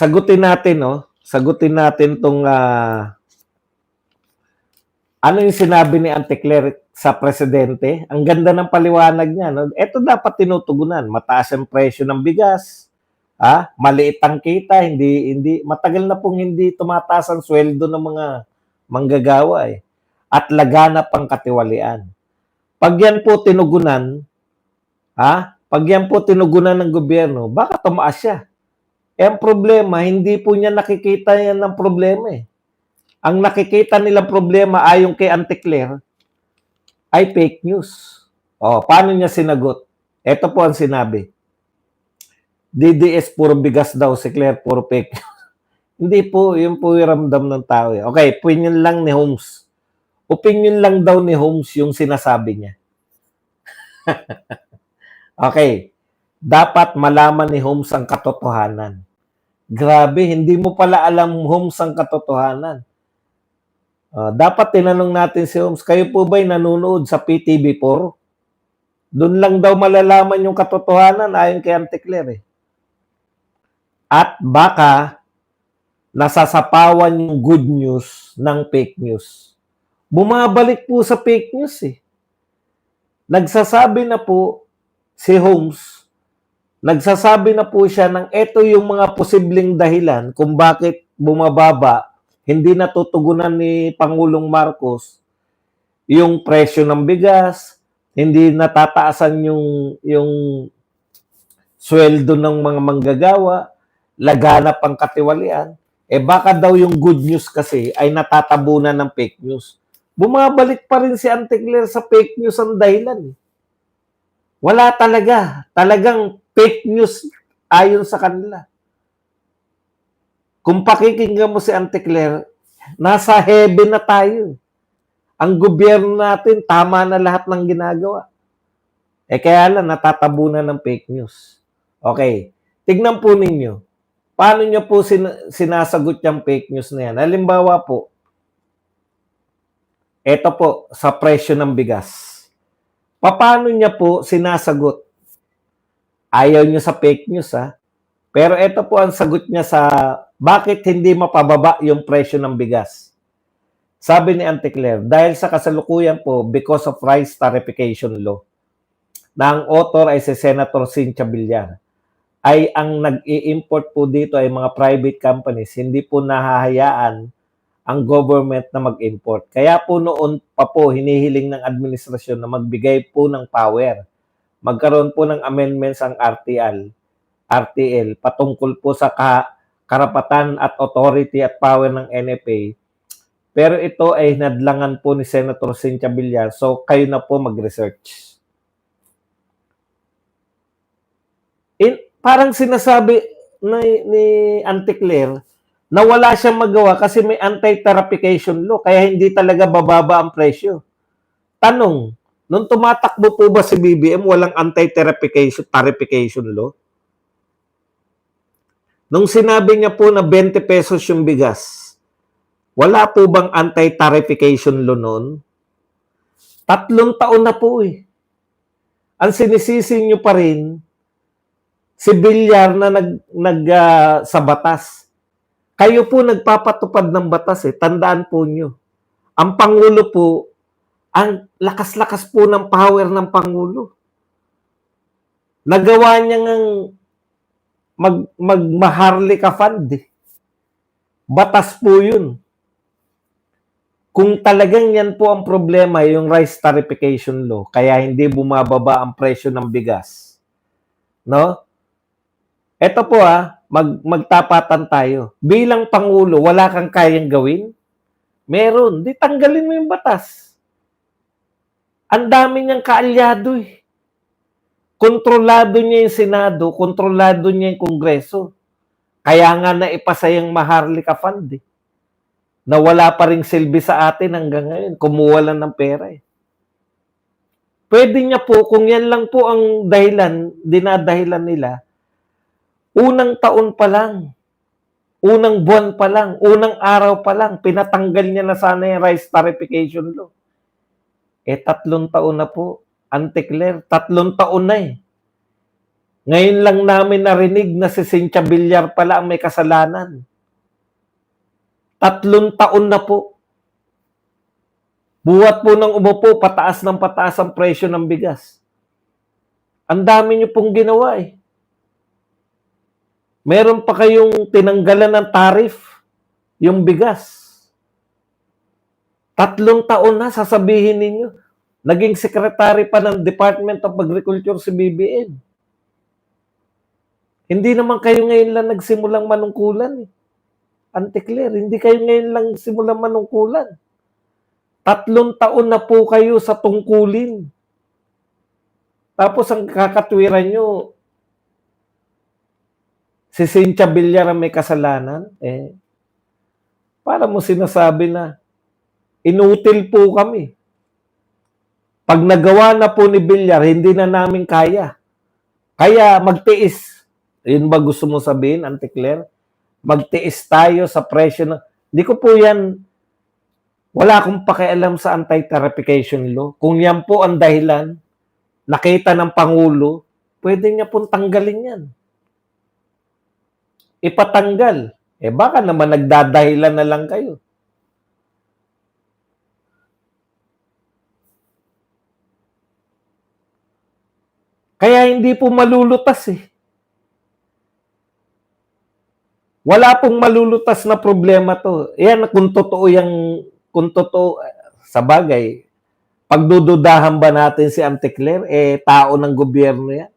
sagutin natin, no? Sagutin natin tong ano yung sinabi ni Auntie Claire sa presidente. Ang ganda ng paliwanag niya, no? Ito dapat tinutugunan. Mataas ang presyo ng bigas. Maliit ang kita, hindi matagal na pong hindi tumataas ang sweldo ng mga manggagawa eh. At laganap ang katiwalian. Pag yan po tinugunan, pag yan po tinugunan ng gobyerno, baka tumaas siya. Eh, ang problema, hindi po niya nakikita yan ng problema eh. Ang nakikita nilang problema ayon kay Auntie Claire ay fake news. Paano niya sinagot? Ito po ang sinabi. DDS puro bigas daw, si Claire puro fake news. Hindi po, yun po yung ramdam ng tao eh. Okay, opinion lang ni Holmes. Opinion lang daw ni Holmes yung sinasabi niya. Okay, dapat malaman ni Holmes ang katotohanan. Grabe, hindi mo pala alam, Holmes, ang katotohanan. Dapat tinanong natin si Holmes, kayo po ba'y nanonood sa PTV4? Doon lang daw malalaman yung katotohanan ayon kay Auntie Claire eh. At baka nasasapawan yung good news ng fake news. Bumabalik po sa fake news eh. Nagsasabi na po si Holmes, nagsasabi na po siya ng ito yung mga posibleng dahilan kung bakit bumababa, hindi natutugunan ni Pangulong Marcos yung presyo ng bigas, hindi natataasan yung sweldo ng mga manggagawa, laganap ang katiwalian. Baka daw yung good news kasi ay natatabunan ng fake news. Bumabalik pa rin si Auntie Claire sa fake news ang dahilan. Wala talaga. Talagang fake news ayon sa kanila. Kung pakikinggan mo si Auntie Claire, nasa heaven na tayo. Ang gobyerno natin, tama na lahat ng ginagawa. Kaya lang, natatabunan ng fake news. Okay, tignan po ninyo. Paano niyo po sinasagot yung fake news na yan? Halimbawa po, ito po, sa presyo ng bigas. Paano niya po sinasagot? Ayaw niyo sa fake news, Pero ito po ang sagot niya sa bakit hindi mapababa yung presyo ng bigas. Sabi ni Auntie Claire, dahil sa kasalukuyan po, because of rice tarification law, na ang author ay si Senator Cynthia Villar, ay ang nag-i-import po dito ay mga private companies, hindi po nahahayaan ang government na mag-import. Kaya po noon pa po hinihiling ng administrasyon na magbigay po ng power. Magkaroon po ng amendments ang RTL patungkol po sa karapatan at authority at power ng NFA. Pero ito ay nadlangan po ni Senator Cynthia Villar. So kayo na po mag-research. Parang sinasabi ni Auntie Claire na wala siyang magawa kasi may anti-tarification law kaya hindi talaga bababa ang presyo. Tanong, nung tumatakbo po ba si BBM walang anti-tarification law? Nung sinabi niya po na 20 pesos yung bigas, wala po bang anti-tarification law noon? 3 taon na po eh. Ang sinisisi niyo pa rin, si Villar na sa batas. Kayo po nagpapatupad ng batas eh. Tandaan po nyo. Ang Pangulo po, ang lakas-lakas po ng power ng Pangulo. Nagawa niya ng magmaharlika fund eh. Batas po yun. Kung talagang yan po ang problema, yung rice tarification law, kaya hindi bumababa ang presyo ng bigas. No? Ito po magtapatan tayo. Bilang Pangulo, wala kang kayang gawin? Meron. Di tanggalin mo yung batas. Ang dami niyang kaalyado eh. Kontrolado niya yung Senado, kontrolado niya yung Kongreso. Kaya nga naipasa yung Maharlika Fund eh. Na wala pa ring silbi sa atin hanggang ngayon. Kumuha lang ng pera eh. Pwede niya po, kung yan lang po ang dinadahilan nila, unang taon pa lang, unang buwan pa lang, unang araw pa lang, pinatanggal niya na sana yung rice tarification law. 3 taon na po. Auntie Claire, 3 taon na eh. Ngayon lang namin narinig na si Cynthia Villar pala ang may kasalanan. 3 taon na po. Buhat po ng umupo, pataas ng pataas ang presyo ng bigas. Ang dami niyo pong ginawa eh. Meron pa kayong tinanggalan ng tarif, yung bigas. 3 taon na, sasabihin ninyo. Naging secretary pa ng Department of Agriculture si BBM. Hindi naman kayo ngayon lang nagsimulang manungkulan eh. Auntie Claire, hindi kayo ngayon lang simulang manungkulan. 3 taon na po kayo sa tungkulin. Tapos ang kakatwiran nyo, si Cynthia Villar ang may kasalanan. Para mo sinasabi na inutil po kami. Pag nagawa na po ni Villar, hindi na namin kaya. Kaya magtiis. Yun ba gusto mo sabihin, Auntie Claire? Magtiis tayo sa presyo na... Hindi ko po yan... Wala akong pakialam sa anti-tarification law. Kung yan po ang dahilan, nakita ng Pangulo, pwede niya pong tanggalin yan. Ipatanggal. Baka naman nagdadahilan na lang kayo. Kaya hindi po malulutas eh. Wala pong malulutas na problema to. Yan, kung totoo sa bagay, pagdududahan ba natin si Auntie Claire, tao ng gobyerno yan?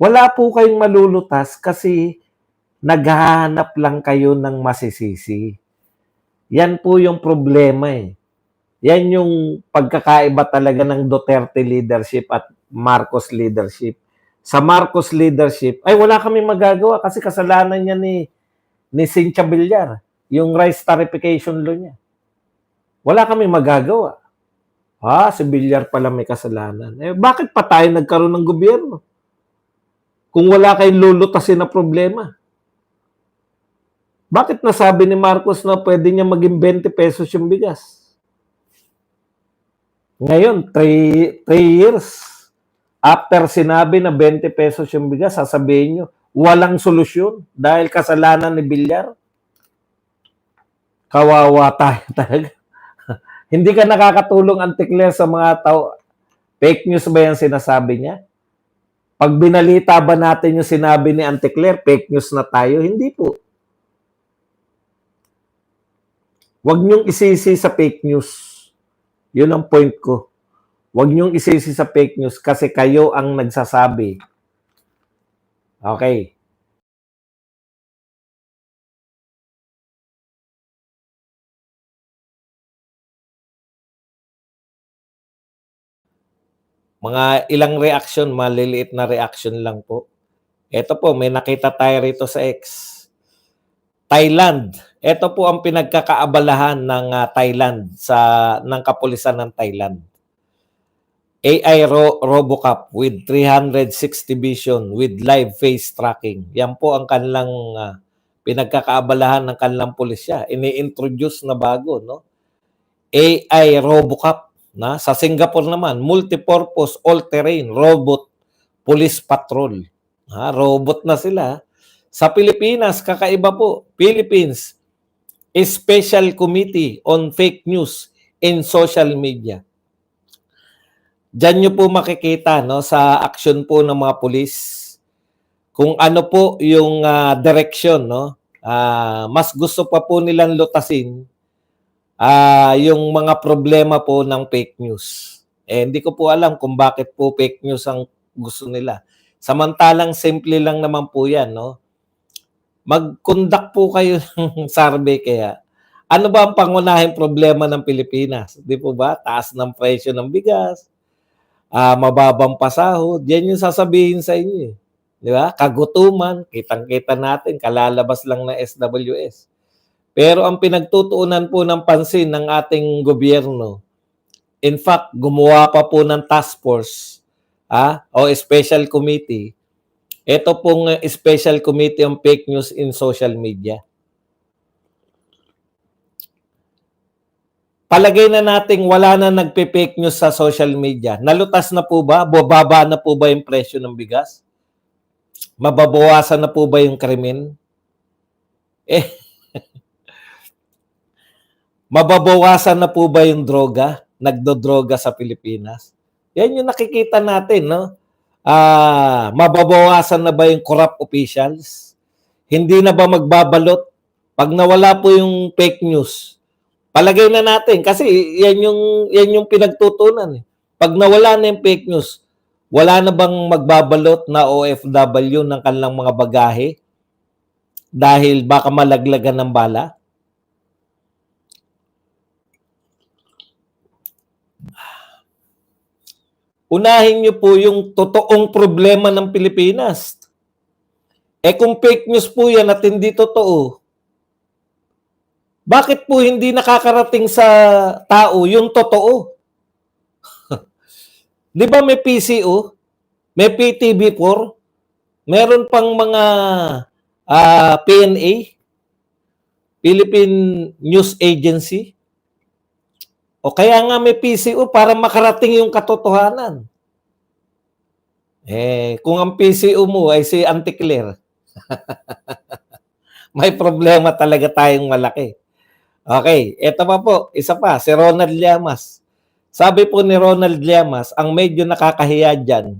Wala po kayong malulutas kasi naghahanap lang kayo ng masisisi. Yan po yung problema eh. Yan yung pagkakaiba talaga ng Duterte leadership at Marcos leadership. Sa Marcos leadership, wala kami magagawa kasi kasalanan niya ni Cynthia Villar, yung rice tarification law niya. Wala kami magagawa. Si Villar pala may kasalanan. Bakit pa tayo nagkaroon ng gobyerno? Kung wala kayong lulutasin na problema. Bakit nasabi ni Marcos na pwede niya maging 20 pesos yung bigas? Ngayon, 3 years after sinabi na 20 pesos yung bigas, sasabihin nyo, walang solusyon dahil kasalanan ni Villar. Kawawa tayo talaga. Hindi ka nakakatulong, Auntie Claire, sa mga tao. Fake news ba yan sinasabi niya? Pag binalita ba natin yung sinabi ni Auntie Claire, fake news na tayo? Hindi po. Huwag niyong isisi sa fake news. Yun ang point ko. Huwag niyong isisi sa fake news kasi kayo ang nagsasabi. Okay. Mga ilang reaction, maliliit na reaction lang po. Ito po, may nakita tayo rito sa X. Thailand. Ito po ang pinagkakaabalahan ng Thailand ng kapulisan ng Thailand. AI RoboCop with 360 vision with live face tracking. Yan po ang kanilang pinagkakaabalahan ng kanilang pulisya. Ini-introduce na bago, no? AI RoboCop. Sa Singapore naman, multipurpose all-terrain robot police patrol. Robot na sila. Sa Pilipinas, kakaiba po. Philippines Special Committee on Fake News in Social Media. Diyan nyo po makikita, no, sa action po ng mga pulis kung ano po yung direction, no. Mas gusto pa po nilang lutasin yung mga problema po ng fake news. Hindi ko po alam kung bakit po fake news ang gusto nila. Samantalang simple lang naman po yan, no? Mag-conduct po kayo ng survey kaya. Ano ba ang pangunahing problema ng Pilipinas? Di po ba? Taas ng presyo ng bigas, mababang pasahod. Yan yung sasabihin sa inyo. Di ba? Kagutuman, kitang-kita natin, kalalabas lang ng SWS. Pero ang pinagtutuunan po ng pansin ng ating gobyerno, in fact, gumawa pa po ng task force o special committee. Ito pong special committee on fake news in social media. Palagay na nating wala na nagpe-fake news sa social media. Nalutas na po ba? Bababa na po ba yung presyo ng bigas? Mababawasan na po ba yung krimen? Eh, mababawasan na po ba yung droga? Nagdodroga sa Pilipinas? Yan yung nakikita natin, no? Mababawasan na ba yung corrupt officials? Hindi na ba magbabalot? Pag nawala po yung fake news, palagay na natin kasi yan yung pinagtutunan. Pag nawala na yung fake news, wala na bang magbabalot na OFW ng kanilang mga bagahe dahil baka malaglagan ng bala? Unahin niyo po yung totoong problema ng Pilipinas. Kung fake news po yan at hindi totoo, bakit po hindi nakakarating sa tao yung totoo? Di ba may PCO? May PTV4? Meron pang mga PNA? Philippine News Agency? O kaya nga may PCO para makarating yung katotohanan. Kung ang PCO mo ay si Auntie Claire, may problema talaga tayong malaki. Okay, eto pa po, isa pa, si Ronald Llamas. Sabi po ni Ronald Llamas, ang medyo nakakahiya dyan,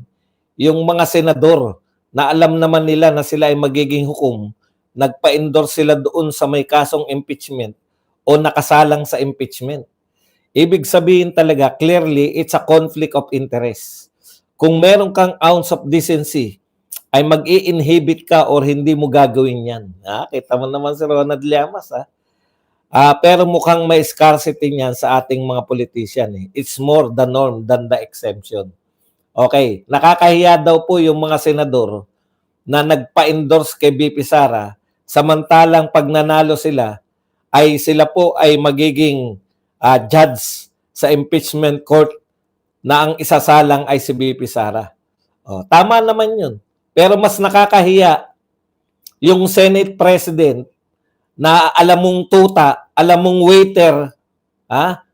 yung mga senador na alam naman nila na sila ay magiging hukom, nagpa-endorse sila doon sa may kasong impeachment o nakasalang sa impeachment. Ibig sabihin talaga, clearly, it's a conflict of interest. Kung meron kang ounce of decency, ay mag-i-inhibit ka or hindi mo gagawin yan. Kita mo naman si Ronald Llamas. Pero mukhang may scarcity niyan sa ating mga politician. It's more the norm than the exemption. Okay, nakakahiya daw po yung mga senador na nagpa-endorse kay BP Sara, samantalang pag nanalo sila, ay sila po ay magiging judge sa impeachment court na ang isasalang ay si BP Sara. Tama naman yun. Pero mas nakakahiya yung Senate President na alam mong tuta, alam mong waiter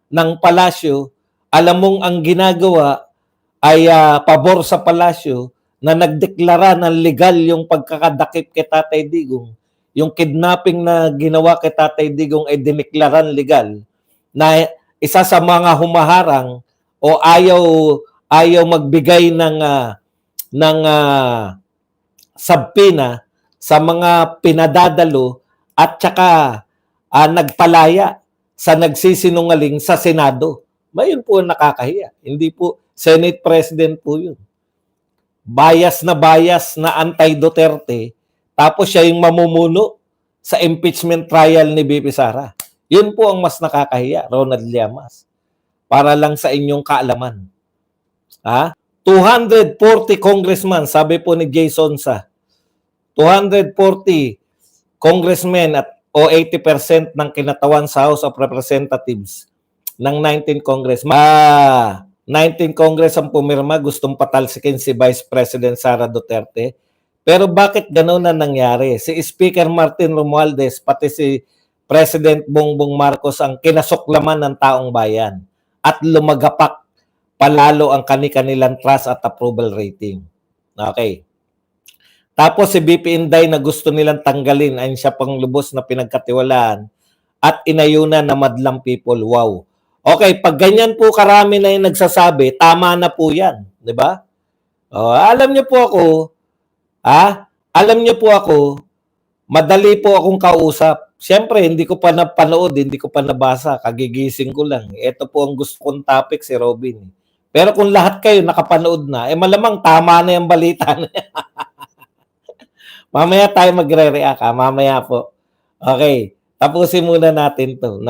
ng palasyo, alam mong ang ginagawa ay pabor sa palasyo na nagdeklara ng legal yung pagkakadakip kay Tatay Digong. Yung kidnapping na ginawa kay Tatay Digong ay dineklaran legal na isa sa mga humaharang o ayaw magbigay ng subpoena sa mga pinadadalo at saka nagpalaya sa nagsisinungaling sa Senado. Mayon po nakakahiya. Hindi po Senate President po yun. Bias na anti-Duterte, tapos siya yung mamumuno sa impeachment trial ni BP Sara. Yun po ang mas nakakahiya, Ronald Llamas. Para lang sa inyong kaalaman. 240 congressman, sabi po ni Jason Sa, 240 congressmen o 80% ng kinatawan sa House of Representatives ng 19 Congress. 19 Congress ang pumirma, gustong patalsikin si Vice President Sara Duterte. Pero bakit gano'n na nangyari? Si Speaker Martin Romualdez, pati si President Bongbong Marcos ang kinasuklaman ng taong bayan at lumagapak palalo ang kanilang trust at approval rating. Okay. Tapos si BP Inday na gusto nilang tanggalin ay siya pang lubos na pinagkatiwalaan at inayunan na madlang people. Wow. Okay, pag ganyan po karami na yung nagsasabi, tama na po yan. Di ba? Alam niyo po ako, madali po akong kausap. Siyempre, hindi ko pa napanood, hindi ko pa nabasa, kagigising ko lang. Ito po ang gusto kong topic, si Robin. Pero kung lahat kayo nakapanood na, malamang tama na yung balita na yan. Mamaya tayo magre-react, mamaya po. Okay, tapusin muna natin to.